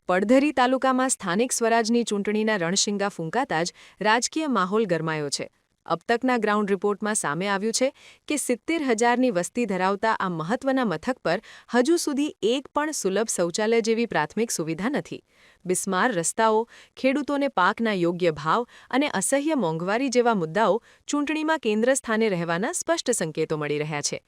પડધરી તાલુકામાં સ્થાનિક સ્વરાજની ચૂંટણીના રણશીંગા ફૂંકાતા જ રાજકીય માહોલ ગરમાયો છે. અબ તકના ગ્રાઉન્ડ રિપોર્ટમાં સામે આવ્યું છે કે 70,000ની વસ્તી ધરાવતા આ મહત્વના મથક પર હજુ સુધી એક પણ સુલભ શૌચાલય જેવી પ્રાથમિક સુવિધા નથી. બિસ્માર રસ્તાઓ, ખેડૂતોને પાકના યોગ્ય ભાવ અને અસહ્ય મોંઘવારી જેવા મુદ્દાઓ ચૂંટણીમાં કેન્દ્રસ્થાને રહેવાના સ્પષ્ટ સંકેતો મળી રહ્યા છે.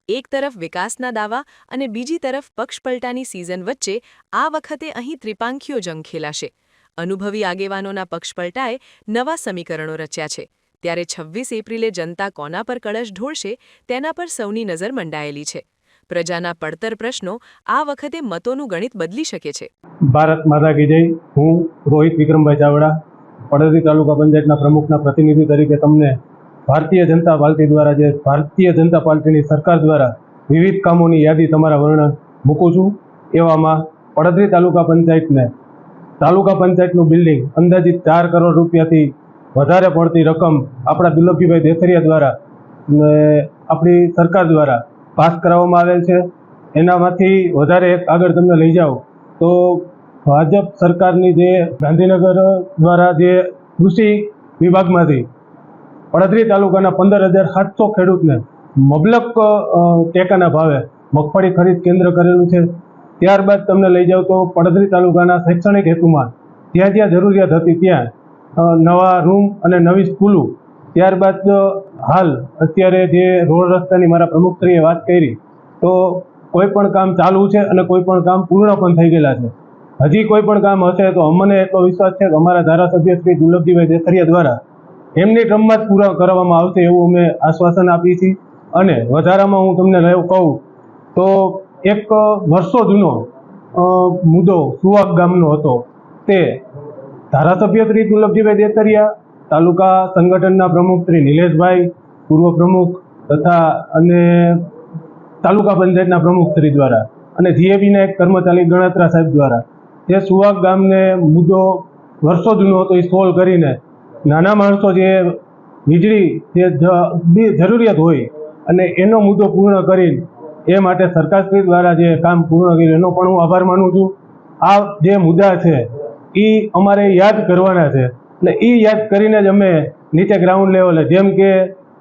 એક તરફ વિકાસના દાવા અને બીજી તરફ પક્ષપલટાની સિઝન વચ્ચે આ વખતે અહીં ત્રિપાંખીયો જંગ ખેલાશે. અનુભવી આગેવાનોના પક્ષપલટાએ નવા સમીકરણો રચ્યા છે. ત્યારે 26 એપ્રિલે જનતા કોના પર કળશ ઢોળશે તેના પર સૌની નજર મંડાયેલી છે. પ્રજાના પડતર પ્રશ્નો આ વખતે મતોનું ગણિત બદલી શકે છે. ભારત માતા કી જય. હું રોહિત વિક્રમભાઈ ચાવડા, પડધરી તાલુકા પંચાયતના પ્રમુખના પ્રતિનિધિ તરીકે તમને ભારતીય જનતા પાર્ટીની સરકાર દ્વારા વિવિધ કામોની યાદી તમારા વર્ણન મૂકું છું. એવામાં પડધરી તાલુકા પંચાયતનું બિલ્ડિંગ અંદાજિત 4 કરોડ રૂપિયાથી વધારે પડતી રકમ આપણા દુર્લભજીભાઈ દેથરિયા દ્વારા આપણી સરકાર દ્વારા પાસ કરાવવામાં આવેલ છે. એનામાંથી વધારે એક આગળ તમને લઈ જાઓ તો ભાજપ સરકારની જે ગાંધીનગર દ્વારા જે કૃષિ વિભાગમાંથી પડધરી તાલુકાના 15,700 ખેડૂતને મબલક ટેકાના ભાવે મગફળી ખરીદ કેન્દ્ર કરેલું છે. ત્યારબાદ તમને લઈ જાઓ તો પડધરી તાલુકાના શૈક્ષણિક હેતુમાં જ્યાં જ્યાં જરૂરિયાત હતી ત્યાં નવા રૂમ અને નવી સ્કૂલો, ત્યારબાદ હાલ અત્યારે જે રોડ રસ્તાની મારા પ્રમુખશ્રીએ વાત કરી તો કોઈ પણ કામ ચાલુ છે અને કોઈ પણ કામ પૂર્ણ પણ થઈ ગયેલા છે. હજી કોઈ પણ કામ હશે તો અમને એટલો વિશ્વાસ છે કે અમારા ધારાસભ્ય શ્રી દુર્લભજીભાઈ દેથરિયા દ્વારા એમની ટર્મમાં જ પૂરા કરવામાં આવશે એવું અમે આશ્વાસન આપીએ છીએ. અને વધારામાં હું તમને કહું તો એક વર્ષો જૂનો મુદ્દો સુવાગ ગામનો હતો. તે ધારાસભ્ય શ્રી દુર્લભજીભાઈ દેથરિયા, તાલુકા સંગઠનના પ્રમુખ શ્રી નિલેશભાઈ, પૂર્વ પ્રમુખ તથા અને તાલુકા પંચાયતના પ્રમુખ શ્રી દ્વારા અને જીએબીના એક કર્મચારી ગણાત્રા સાહેબ દ્વારા જે સુવાગ ગામને મુદ્દો વર્ષો જૂનો હતો એ સોલ્વ કરીને નાના માણસો જે વીજળી જે જરૂરિયાત હોય અને એનો મુદ્દો પૂર્ણ કરીને એ માટે સરકારશ્રી દ્વારા જે કામ પૂર્ણ કર્યું એનો પણ હું આભાર માનું છું. આ જે મુદ્દા છે એ અમારે યાદ કરવાના છે અને એ યાદ કરીને જ અમે નીચે ગ્રાઉન્ડ લેવલે, જેમ કે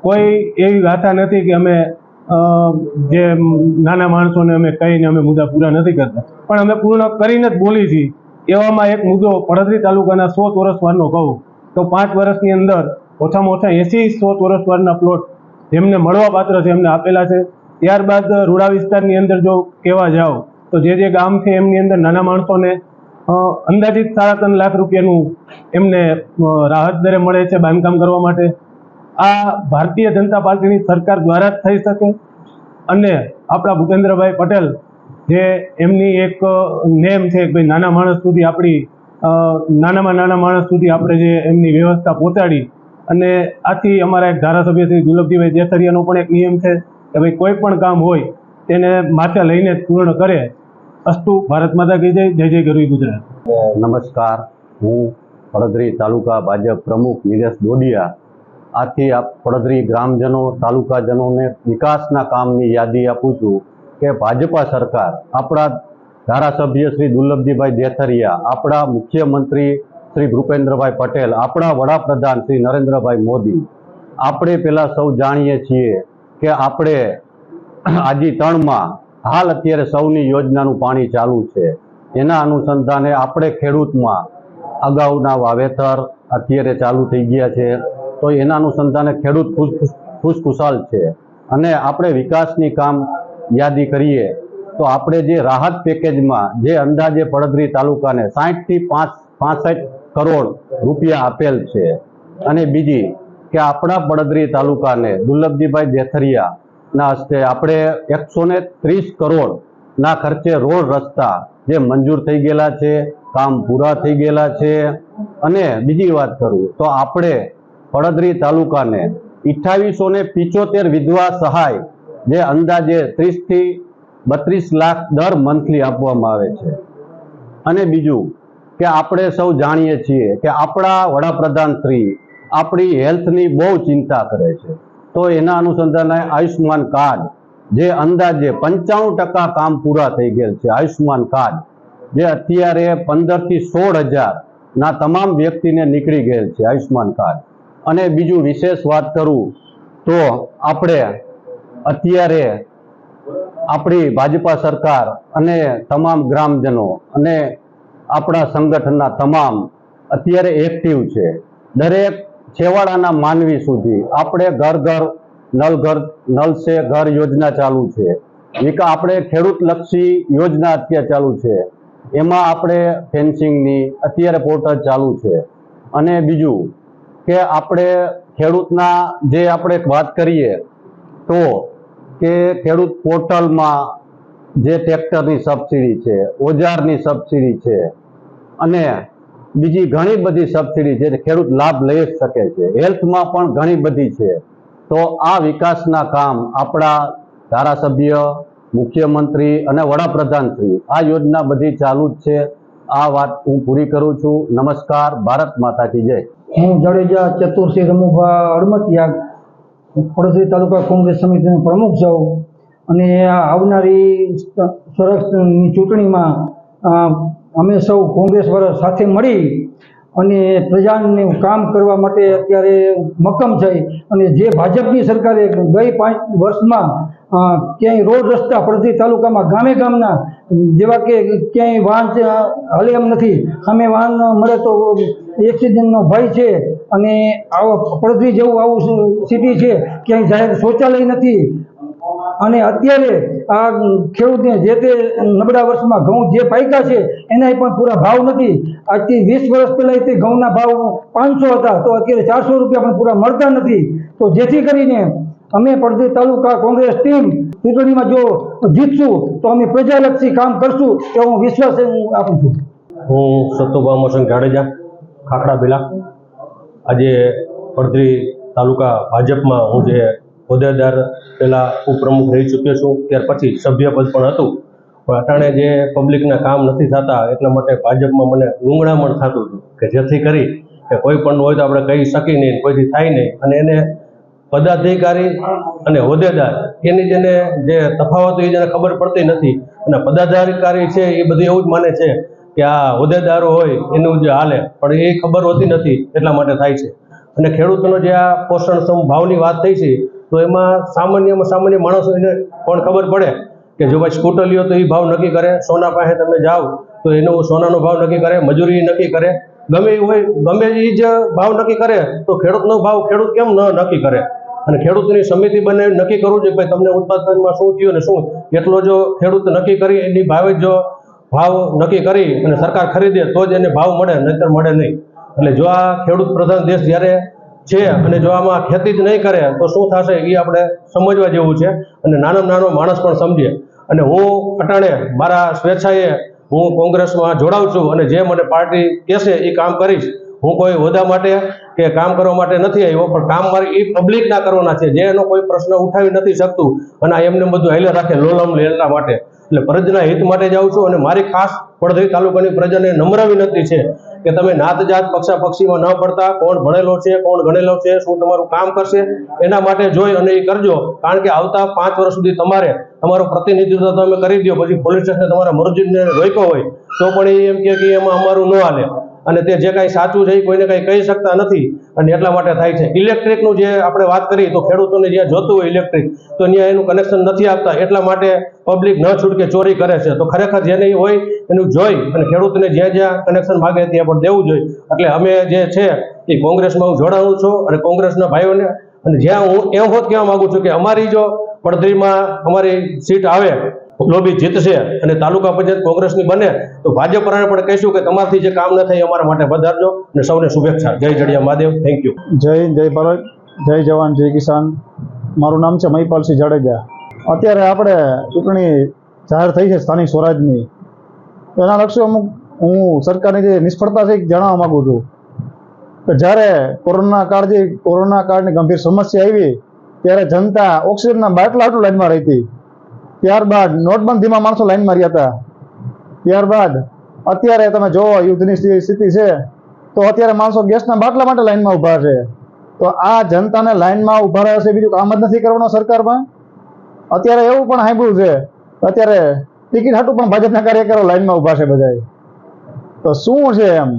કોઈ એવી ગાથા નથી કે અમે જે નાના માણસોને અમે કહીને અમે મુદ્દા પૂરા નથી કરતા, પણ અમે પૂર્ણ કરીને જ બોલી છીએ. એવામાં એક મુદ્દો પડધરી તાલુકાના 100 ચોરસવારનો કહું તો 5 વર્ષની અંદર ઓછામાં ઓછા 80 ચોરસવારના પ્લોટ જેમને મળવા પાત્ર છે એમને આપેલા છે. ત્યારબાદ રૂડા વિસ્તારની અંદર જો કહેવા જાઓ તો જે ગામ છે એમની અંદર નાના માણસોને અંદાજિત 3.5 લાખ રૂપિયાનું એમને રાહત દરે મળે છે બાંધકામ કરવા માટે. આ ભારતીય જનતા પાર્ટીની સરકાર દ્વારા જ થઈ શકે. અને આપણા ભૂપેન્દ્રભાઈ પટેલ જે એમની એક નેમ છે કે ભાઈ નાના માણસ સુધી નાનામાં નાના માણસ સુધી આપણે જે એમની વ્યવસ્થા પહોંચાડી, અને આથી અમારા એક ધારાસભ્ય શ્રી દુર્લભજીભાઈ દેથરિયાનો પણ એક નિયમ છે કે ભાઈ કોઈ પણ કામ હોય તેને માથે લઈને પૂર્ણ કરે. અસ્તુ. ભારત માતા કી જય. જય જય ગરવી ગુજરાત. નમસ્કાર, હું પડધરી તાલુકા ભાજપ પ્રમુખ નિલેશ દોડિયા. આથી આ પડધરી ગ્રામજનો, તાલુકાજનોને વિકાસના કામની યાદી આપું છું કે ભાજપા સરકાર, આપણા ધારાસભ્ય શ્રી દુર્લભજીભાઈ દેથરિયા, આપણા મુખ્યમંત્રી શ્રી ભૂપેન્દ્રભાઈ પટેલ, આપણા વડાપ્રધાન શ્રી નરેન્દ્રભાઈ મોદી, આપણે પહેલાં સૌ જાણીએ છીએ કે આપણે આજી 3માં હાલ અત્યારે સૌની યોજનાનું પાણી ચાલુ છે. એના અનુસંધાને આપણે ખેડૂતમાં અગાઉના વાવેતર અત્યારે ચાલુ થઈ ગયા છે, તો એના અનુસંધાને ખેડૂત ખુશખુશાલ છે. અને આપણે વિકાસની કામ યાદી કરીએ તો આપણે જે રાહત પેકેજમાં જે અંદાજે પડધરી તાલુકાને 60 થી 65 કરોડ રૂપિયા આપેલ છે. અને બીજી કે આપણા પડધરી તાલુકાને દુર્લભજીભાઈ દેથરિયાના હસ્તે આપણે 130 કરોડના ખર્ચે રોડ રસ્તા જે મંજૂર થઈ ગયેલા છે, કામ પૂરા થઈ ગયેલા છે. અને બીજી વાત કરું તો આપણે પડધરી તાલુકાને 2875 વિધવા સહાય જે અંદાજે 30 થી 32 લાખ દર મંથલી આપવામાં આવે છે. અને બીજું કે આપણે સૌ જાણીએ છીએ કે આપણા વડાપ્રધાન શ્રી આપણી હેલ્થની બહુ ચિંતા કરે છે, તો એના અનુસંધાને આયુષ્માન કાર્ડ જે અંદાજે 95% કામ પૂરા થઈ ગયેલ છે. આયુષ્માન કાર્ડ જે અત્યારે 15 થી 16 હજારના તમામ વ્યક્તિને નીકળી ગયેલ છે આયુષ્માન કાર્ડ. અને બીજું વિશેષ વાત કરું તો આપણે અત્યારે આપણી ભાજપા સરકાર અને તમામ ગ્રામજનો અને આપણા સંગઠનના તમામ અત્યારે એક્ટિવ છે. દરેક છેવાડાના માનવી સુધી આપણે ઘર ઘર નલ સે ઘર યોજના ચાલુ છે. આપણે ખેડૂત લક્ષી યોજના અત્યારે ચાલુ છે. એમાં આપણે ફેન્સિંગની અત્યારે પોર્ટલ ચાલુ છે. અને બીજું કે આપણે ખેડૂતના જે આપણે વાત કરીએ તો કે ખેડૂત પોર્ટલમાં જે ટ્રેક્ટરની સબસિડી છે, ઓજારની સબસિડી છે અને બીજી ઘણી બધી સબસિડી છે, ખેડૂત લાભ લઈ શકે છે. હેલ્થમાં પણ ઘણી બધી છે. તો આ વિકાસના કામ આપણા ધારાસભ્ય, મુખ્યમંત્રી અને વડાપ્રધાન શ્રી આ યોજના બધી ચાલુ જ છે. આ વાત હું પૂરી કરું છું. નમસ્કાર. ભારત માતા કી જય. હું જાડેજા ચતુરસિંહ રમુભા હડમતિયા, પડોશી તાલુકા કોંગ્રેસ સમિતિનો પ્રમુખ છું અને આ આવનારી સ્વરાજની ચૂંટણીમાં અમે સૌ કોંગ્રેસવાળા સાથે મળી અને પ્રજાનું કામ કરવા માટે અત્યારે મક્કમ થઈ. અને જે ભાજપની સરકારે ગઈ 5 વર્ષમાં ક્યાંય રોડ રસ્તા પડતી તાલુકામાં ગામે ગામના જેવા કે ક્યાંય વાહન હાલે એમ નથી, સામે વાહન મળે તો એક્સિડન્ટનો ભય છે. અને આવો પડતી જેવું આવું સિટી છે, ક્યાંય જાહેર શૌચાલય નથી. અને અત્યારે આ ખેડૂતને જે તે નબળા વર્ષમાં ઘઉં જે પાક્યા છે એના પણ પૂરા ભાવ નથી. આજથી 20 વર્ષ પહેલાં તે ઘઉંના ભાવ 500 હતા, તો અત્યારે 400 રૂપિયા પણ પૂરા મળતા નથી. તો જેથી કરીને અમે પડદરી તાલુકા કોંગ્રેસ ટીમ ચૂંટણીમાં જો જીતશું તો અમે પ્રજાલક્ષી કામ કરશું એવો હું વિશ્વાસ આપું છું. હું સતુભા મોસન જાડેજા, ખાખડા બેલા. આજે પડદરી તાલુકા ભાજપમાં હું જે હોદ્દેદાર પહેલાં ઉપપ્રમુખ રહી ચૂક્યો છું, ત્યાર પછી સભ્યપદ પણ હતું. પણ અટાણે જે પબ્લિકના કામ નથી થતા એટલા માટે ભાજપમાં મને ગુંગળામણ થતું હતું કે જેથી કરી કે કોઈ પણ હોય તો આપણે કહી શકી નહીં, કોઈથી થાય નહીં. અને એને પદાધિકારી અને હોદ્દેદાર એની જેને જે તફાવત એ જેને ખબર પડતી નથી. અને પદાધિકારી છે એ બધું એવું જ માને છે કે આ હોદ્દેદારો હોય એનું જે હાલે, પણ એ ખબર હોતી નથી એટલા માટે થાય છે. અને ખેડૂતોનો જે આ પોષણક્ષમ ભાવની વાત થઈ છે તો એમાં સામાન્યમાં સામાન્ય માણસો એને પણ ખબર પડે કે જો ભાઈ સ્કૂટર લ્યો તો એ ભાવ નક્કી કરે, સોના પાસે તમે જાઓ તો એનો સોનાનો ભાવ નક્કી કરે, મજૂરી નક્કી કરે, ગમે એ હોય ગમે એ જ ભાવ નક્કી કરે તો ખેડૂતનો ભાવ ખેડૂત કેમ ન નક્કી કરે? અને ખેડૂતની સમિતિ બને નક્કી કરવું જોઈએ ભાઈ તમને ઉત્પાદનમાં શું થયું ને શું, એટલો જો ખેડૂત નક્કી કરી એની ભાવે જો ભાવ નક્કી કરી અને સરકાર ખરીદે તો જ એને ભાવ મળે, નહીંતર મળે નહીં. એટલે જો આ ખેડૂત પ્રધાન દેશ જ્યારે છે અને જો આમાં ખેતી જ નહીં કરે તો શું થશે એ આપણે સમજવા જેવું છે. અને નાનો માણસ પણ સમજે. અને હું અટાણે મારા સ્વેચ્છાએ હું કોંગ્રેસમાં જોડાઉં છું અને જે મને પાર્ટી કહેશે એ કામ કરીશ. હું કોઈ હોદ્દા માટે કે કામ કરવા માટે નથી આવ્યો, પણ કામ મારે એ પબ્લિકના કરવાના છે જે એનો કોઈ પ્રશ્ન ઉઠાવી નથી શકતું અને એમને બધું હાલ્યા રાખે લોલમ લેલા માટે. એટલે પ્રજાના હિત માટે જાઉં છું. અને મારી ખાસ પડદરી તાલુકાની પ્રજાને નમ્ર વિનંતી છે કે તમે નાત જાત પક્ષાપક્ષીમાં ન પડતા, કોણ ભણેલો છે કોણ ગણેલો છે, શું તમારું કામ કરશે એના માટે જોઈ અને એ કરજો. કારણ કે આવતા 5 વર્ષ સુધી તમારે તમારું પ્રતિનિધિત્વ તમે કરી દો, પછી પોલીસ સ્ટેશને તમારા મરજીને રોક્યો હોય તો પણ એમ કે એમાં અમારું ન હાલે. અને તે જે કાંઈ સાચું છે એ કોઈને કાંઈ કહી શકતા નથી અને એટલા માટે થાય છે. ઇલેક્ટ્રિકનું જે આપણે વાત કરી તો ખેડૂતોને જ્યાં જોતું હોય ઇલેક્ટ્રિક તો ત્યાં એનું કનેક્શન નથી આપતા, એટલા માટે પબ્લિક ન છૂટકે ચોરી કરે છે. તો ખરેખર જેને હોય એનું જોઈ અને ખેડૂતને જ્યાં કનેક્શન માગે ત્યાં પણ દેવું જોઈએ. એટલે અમે જે છે એ કોંગ્રેસમાં હું જોડાઉં છું અને કોંગ્રેસના ભાઈઓને અને જ્યાં હું એમ હોત કહેવા માગું છું કે અમારી જો પડદરીમાં અમારી સીટ આવે, લોબી જીતશે અને તાલુકા પંચાયત કોંગ્રેસની બને તો ભાજપ પણ કહીશું કે તમારાથી જે કામ ન થાય અમારા માટે વધારજો. અને સૌને શુભેચ્છા. જય જડિયા મહાદેવ. Thank you. જય હિન્દ, જય ભારત, જય જવાન, જય કિસાન. મારું નામ છે મહિપાલસિંહ જાડેજા. અત્યારે આપણે ચૂંટણી જાહેર થઈ છે સ્થાનિક સ્વરાજની, એના લક્ષ્ય અમુક હું સરકારની જે નિષ્ફળતા છે એ જણાવવા માગું છું કે જ્યારે કોરોના કાળની ગંભીર સમસ્યા આવી ત્યારે જનતા ઓક્સિજનના બાટલા આટલું લાઈનમાં રહી હતી. ત્યારબાદ નોટબંધીમાં માણસો લાઈનમાં રહ્યા હતા. ત્યારબાદ અત્યારે તમે જોવો યુદ્ધની સ્થિતિ છે તો અત્યારે માણસો ગેસના બાટલા માટે લાઈનમાં ઊભા છે. તો આ જનતાને લાઈનમાં ઊભા રહે છે, બીજું કામ જ નથી કરવાનું સરકારમાં. અત્યારે એવું પણ સાંભળ્યું છે અત્યારે ટિકિટ હાટું પણ ભાજપના કાર્યકરો લાઈનમાં ઊભા છે બધાય. તો શું છે એમ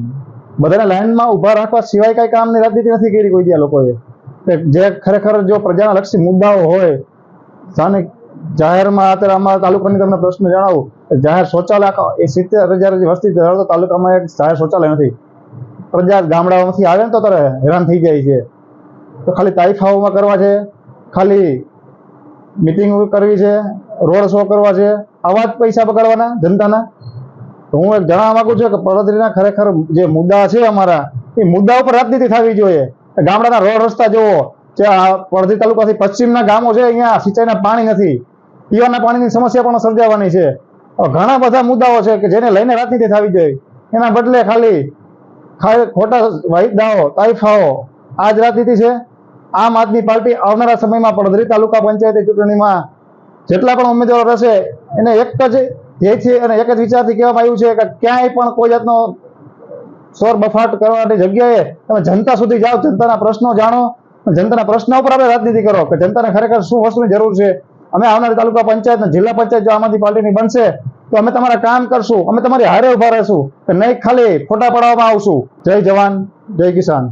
બધાને લાઈનમાં ઊભા રાખવા સિવાય કઈ કામની રાજનીતિ નથી કરી કોઈ ત્યાં લોકોએ. જે ખરેખર જો પ્રજાના લક્ષી મુદ્દાઓ હોય, સ્થાનિક જાહેરમાં અત્યારે અમારા તાલુકાની તમને પ્રશ્ન જણાવું, જાહેર શૌચાલય એ 70,000 વસ્તી ધરાવતો તાલુકામાં એક જાહેર શૌચાલય નથી. પ્રજા ગામડાઓમાંથી આવે ને તો તારે હેરાન થઈ જાય છે. તો ખાલી તાઇફાઓમાં કરવા છે, ખાલી મિટિંગ કરવી છે, રોડ શો કરવા છે, આવા જ પૈસા બગાડવાના જનતાના. તો હું એક જણાવવા માંગુ છું કે પડોદરીના ખરેખર જે મુદ્દા છે અમારા, એ મુદ્દા ઉપર રાજનીતિ થવી જોઈએ. ગામડાના રોડ રસ્તા જુઓ, જે પડોદરી તાલુકાથી પશ્ચિમના ગામો છે, અહીંયા સિંચાઈના પાણી નથી, પીવાના પાણીની સમસ્યા પણ સર્જાવાની છે. ઘણા બધા મુદ્દાઓ છે કે જેને લઈને રાજનીતિ થવી જોઈએ. એના બદલે ખાલી ખોટા વાયદાઓ, તાઇફાઓ, આ જ રાજનીતિ છે. આમ આદમી પાર્ટી આવનારા સમયમાં પડોદરી તાલુકા પંચાયતી ચૂંટણીમાં જેટલા પણ ઉમેદવારો રહેશે એને એક જ ધ્યેયથી અને એક જ વિચારથી કહેવામાં આવ્યું છે કે ક્યાંય પણ કોઈ જાતનો શોર બફાટ કરવાની જગ્યાએ તમે જનતા સુધી જાઓ, જનતાના પ્રશ્નો જાણો, જનતાના પ્રશ્નો ઉપર આપણે રાજનીતિ કરો કે જનતાને ખરેખર શું વસ્તુની જરૂર છે. અમે આવનારી તાલુકા પંચાયત અને જિલ્લા પંચાયત જો આમ આદમી પાર્ટીની બનશે તો અમે તમારા કામ કરશું, અમે તમારી હારે ઉભા રહેશું, કે નહીં ખાલી ફોટા પડાવવામાં આવશું. જય જવાન, જય કિસાન.